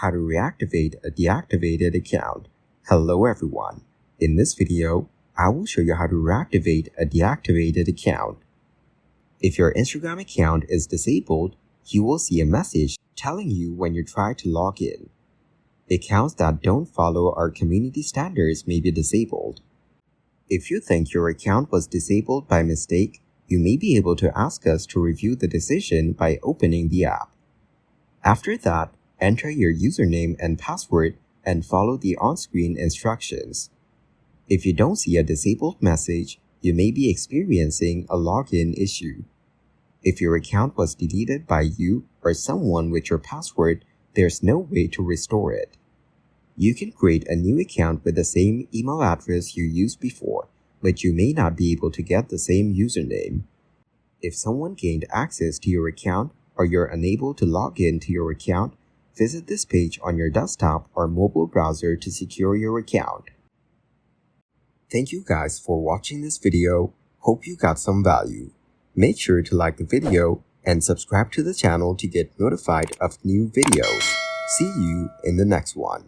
How to reactivate a deactivated account. Hello everyone. In this video, I will show you how to reactivate a deactivated account. If your Instagram account is disabled, you will see a message telling you when you try to log in. Accounts that don't follow our community standards may be disabled. If you think your account was disabled by mistake, you may be able to ask us to review the decision by opening the app. After that, enter your username and password and follow the on-screen instructions. If you don't see a disabled message, you may be experiencing a login issue. If your account was deleted by you or someone with your password, there's no way to restore it. You can create a new account with the same email address you used before, but you may not be able to get the same username. If someone gained access to your account or you're unable to log in to your account, visit this page on your desktop or mobile browser to secure your account. Thank you guys for watching this video. Hope you got some value. Make sure to like the video and subscribe to the channel to get notified of new videos. See you in the next one.